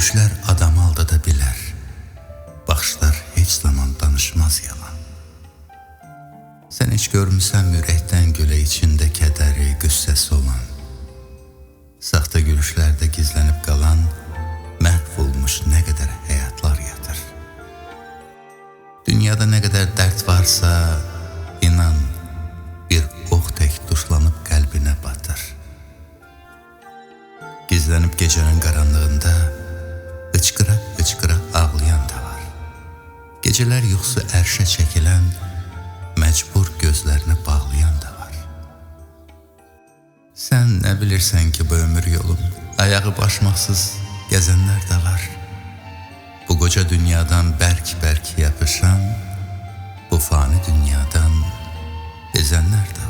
Gülüşlər adamı aldada bilər. Baxışlar heç zaman danışmaz yalan. Sən heç görmüsən ürəkdən gülə içində kədəri, qüssəsi olan. Saxta gülüşlərdə gizlənib qalan, məhv olmuş nə qədər həyatlar yatır. Dünyada nə qədər dərd varsa, inan, bir ox tək tuşlanıb qəlbinə batır. Gizlənib gecənin qaranlığında, hıçqıra-hıçqıra ağlayan da var. Gecələr yuxusu ərşə çəkilən, məcbur gözlərini bağlayan da var. Sən nə bilirsən ki, bu ömür yolun, ayağı başmaqsız gəzənlər də var. Bu qoca dünyadan bərk-bərk yapışan, bu fani dünyadan bezənlər də var.